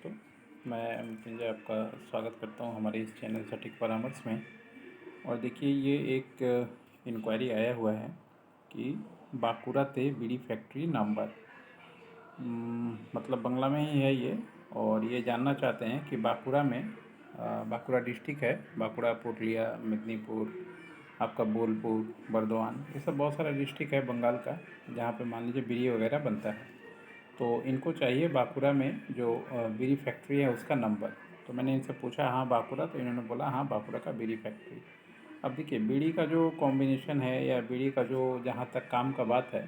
दोस्तों, मैं मृत्युंजय आपका स्वागत करता हूं हमारे इस चैनल सटीक परामर्श में। और देखिए, ये एक इंक्वायरी आया हुआ है कि बांकुरा ते बीड़ी फैक्ट्री नामबर, मतलब बंगला में ही है ये। और ये जानना चाहते हैं कि बांकुरा में, बांकुरा डिस्ट्रिक्ट है, बांकुरा, पुरुलिया, मेदिनीपुर, आपका बोलपुर, बर्दवान, ये सब बहुत सारा डिस्ट्रिक्ट है बंगाल का, जहाँ पे मान लीजिए बीड़ी वगैरह बनता है। तो इनको चाहिए बांकुरा में जो बीड़ी फैक्ट्री है उसका नंबर। तो मैंने इनसे पूछा हाँ बांकुरा, तो इन्होंने बोला हाँ बांकुरा का बीड़ी फैक्ट्री। अब देखिए, बीड़ी का जो कॉम्बिनेशन है या बीड़ी का जो जहाँ तक काम का बात है,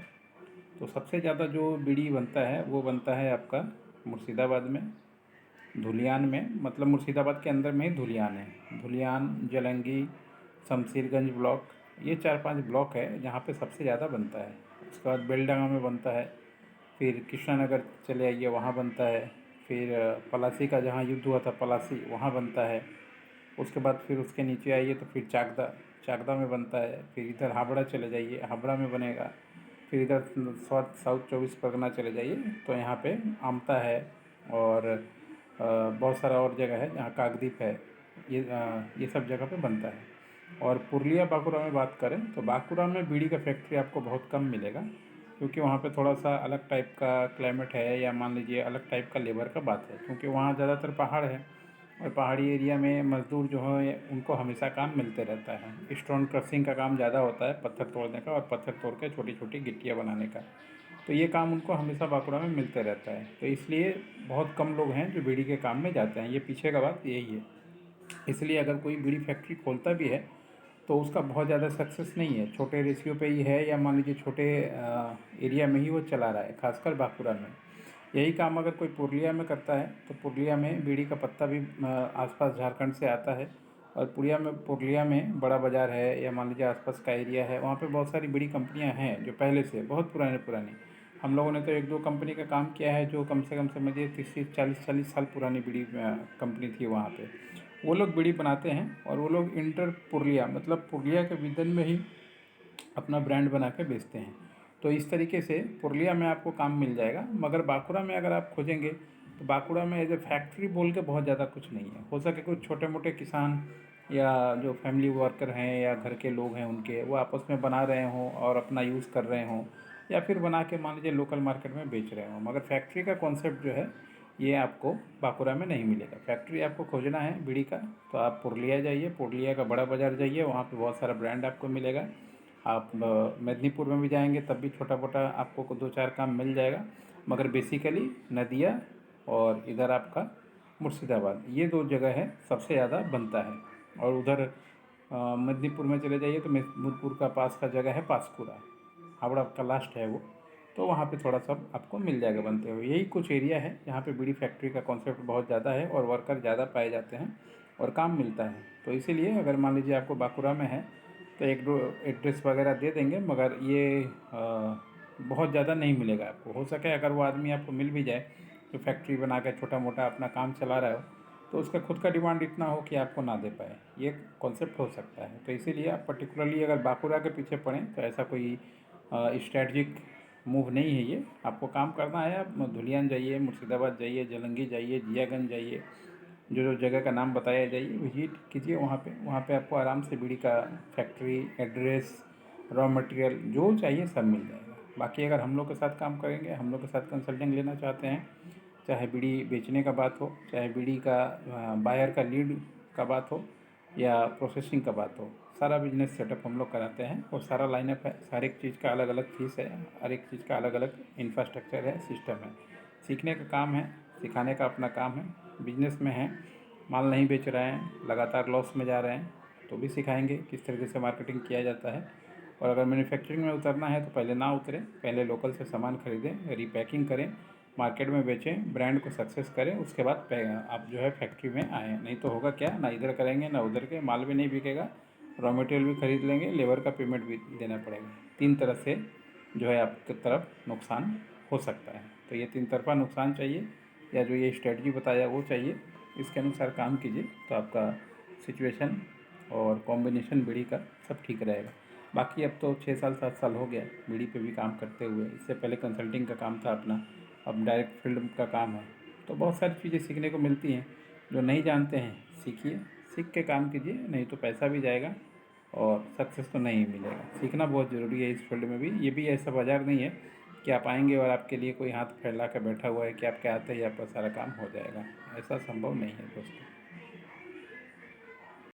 तो सबसे ज़्यादा जो बीड़ी बनता है वो बनता है आपका मुर्शिदाबाद में, धुलियान में, मतलब मुर्शिदाबाद के अंदर में ही धुलियान है। धुलियान, जलंगी, शमशेरगंज ब्लॉक, ये 4-5 ब्लॉक है जहाँ पे सबसे ज़्यादा बनता है। उसके बाद बेलडांगा में बनता है, फिर कृष्णा नगर चले आइए वहाँ बनता है, फिर पलासी का जहाँ युद्ध हुआ था पलासी वहाँ बनता है। उसके बाद फिर उसके नीचे आइए तो फिर चाकदा, चाकदा में बनता है। फिर इधर हावड़ा चले जाइए, हावड़ा में बनेगा। फिर इधर साउथ 24 परगना चले जाइए तो यहाँ पे आमता है। और बहुत सारा और जगह है जहाँ काकद्वीप है। ये सब जगह पे बनता है। और पुरुलिया बांकुरा में बात करें तो बांकुरा में बीड़ी का फैक्ट्री आपको बहुत कम मिलेगा, क्योंकि वहाँ पे थोड़ा सा अलग टाइप का क्लाइमेट है, या मान लीजिए अलग टाइप का लेबर का बात है, क्योंकि वहाँ ज़्यादातर पहाड़ है। और पहाड़ी एरिया में मज़दूर जो है उनको हमेशा काम मिलते रहता है। स्टोन क्रशिंग का काम ज़्यादा होता है, पत्थर तोड़ने का, और पत्थर तोड़ के छोटी छोटी गिट्टियाँ बनाने का। तो ये काम उनको हमेशा बांकुड़ा में मिलते रहता है, तो इसलिए बहुत कम लोग हैं जो बीड़ी के काम में जाते हैं। ये पीछे का बात यही है। इसलिए अगर कोई बीड़ी फैक्ट्री खोलता भी है तो उसका बहुत ज़्यादा सक्सेस नहीं है, छोटे रेशियो पे ही है, या मान लीजिए छोटे एरिया में ही वो चला रहा है, खासकर बांकुरा में। यही काम अगर कोई पुरुलिया में करता है तो पुरुलिया में बीड़ी का पत्ता भी आसपास झारखंड से आता है। और पुरुलिया में बड़ा बाज़ार है, या मान लीजिए आसपास का एरिया है, वहाँ पे बहुत सारी बड़ी कंपनियाँ हैं जो पहले से बहुत पुराने पुरानी। हम लोगों ने तो 1-2 कंपनी का काम किया है जो कम से कम समझिए 30-30, 40-40 साल पुरानी बीड़ी कंपनी थी वहाँ पे। वो लोग बीड़ी बनाते हैं और वो लोग इंटर पुरुलिया, मतलब पुरुलिया के विदन में ही अपना ब्रांड बना के बेचते हैं। तो इस तरीके से पुरुलिया में आपको काम मिल जाएगा। मगर बांकुड़ा में अगर आप खोजेंगे तो बांकुड़ा में एज ए फैक्ट्री बोल के बहुत ज़्यादा कुछ नहीं है। हो सके कुछ छोटे मोटे किसान या जो फैमिली वर्कर हैं या घर के लोग हैं उनके, वो आपस में बना रहे हों और अपना यूज़ कर रहे हों, या फिर बना के मान लीजिए लोकल मार्केट में बेच रहे हों। मगर फैक्ट्री का कॉन्सेप्ट जो है ये आपको बांकुड़ा में नहीं मिलेगा। फैक्ट्री आपको खोजना है बीड़ी का तो आप पुरुलिया जाइए, पुरुलिया का बड़ा बाज़ार जाइए, वहाँ पे बहुत सारा ब्रांड आपको मिलेगा। आप मेदिनीपुर में भी जाएंगे तब भी छोटा मोटा आपको 2-4 काम मिल जाएगा। मगर बेसिकली नदिया और इधर आपका मुर्शिदाबाद, ये 2 जगह है सबसे ज़्यादा बनता है। और उधर मेदिनीपुर में चले जाइए तो मेदिनीपुर का पास का जगह है पासकुरा, हावड़ा का लास्ट है वो। तो वहाँ पे थोड़ा सा आपको मिल जाएगा बनते हुए। यही कुछ एरिया है जहाँ पे बीड़ी फैक्ट्री का कॉन्सेप्ट बहुत ज़्यादा है और वर्कर ज़्यादा पाए जाते हैं और काम मिलता है। तो इसीलिए अगर मान लीजिए आपको बांकुरा में है तो 1-2 एड्रेस वगैरह दे देंगे, मगर ये बहुत ज़्यादा नहीं मिलेगा आपको। हो सके अगर वो आदमी आपको मिल भी जाए जो फैक्ट्री बना के छोटा मोटा अपना काम चला रहा हो, तो उसका खुद का डिमांड इतना हो कि आपको ना दे पाए, ये कॉन्सेप्ट हो सकता है। तो इसीलिए आप पर्टिकुलरली अगर बांकुरा के पीछे पड़ें तो ऐसा कोई स्ट्रैटेजिक मूव नहीं है ये। आपको काम करना है, आप धुलियान जाइए, मुर्शिदाबाद जाइए, जलंगी जाइए, जियागंज जाइए, जो जो जगह का नाम बताया जाइए विजिट कीजिए वहाँ पे आपको आराम से बीड़ी का फैक्ट्री एड्रेस, रॉ मटेरियल जो चाहिए सब मिल जाएगा। बाकी अगर हम लोग के साथ काम करेंगे, हम लोग के साथ कंसल्टिंग लेना चाहते हैं, चाहे बीड़ी बेचने का बात हो, चाहे बीड़ी का बायर का लीड का बात हो, या प्रोसेसिंग का बात हो, सारा बिजनेस सेटअप हम लोग कराते हैं। और सारा लाइनअप है, हर एक चीज़ का अलग अलग फीस है, हर एक चीज़ का अलग अलग इंफ्रास्ट्रक्चर है, सिस्टम है। सीखने का काम है, सिखाने का अपना काम है। बिजनेस में है, माल नहीं बेच रहे हैं, लगातार लॉस में जा रहे हैं, तो भी सिखाएंगे किस तरीके से मार्केटिंग किया जाता है। और अगर मैन्युफैक्चरिंग में उतरना है तो पहले ना उतरें, पहले लोकल से सामान खरीदें, रीपैकिंग करें, मार्केट में बेचें, ब्रांड को सक्सेस करें, उसके बाद आप जो है फैक्ट्री में आएँ। नहीं तो होगा क्या, ना इधर करेंगे ना उधर के, माल भी नहीं बिकेगा, रॉ मटेरियल भी खरीद लेंगे, लेबर का पेमेंट भी देना पड़ेगा। 3 तरह से जो है आपकी तरफ नुकसान हो सकता है। तो ये 3 तरफ़ा नुकसान चाहिए, या जो ये स्ट्रेटजी बताया वो चाहिए, इसके अनुसार काम कीजिए तो आपका सिचुएशन और कॉम्बिनेशन बीड़ी का सब ठीक रहेगा। बाकी अब तो 6 साल 7 साल हो गया बीड़ी पे भी काम करते हुए। इससे पहले कंसल्टिंग का काम था अपना, अब डायरेक्ट फील्ड का काम है। तो बहुत सारी चीज़ें सीखने को मिलती हैं। जो नहीं जानते हैं सीखिए, सीख के काम कीजिए, नहीं तो पैसा भी जाएगा और सक्सेस तो नहीं मिलेगा। सीखना बहुत ज़रूरी है इस फील्ड में भी। ये भी ऐसा बाज़ार नहीं है कि आप आएंगे और आपके लिए कोई हाथ फैला कर बैठा हुआ है कि आपके आते ही आपका सारा काम हो जाएगा। ऐसा संभव नहीं है दोस्तों।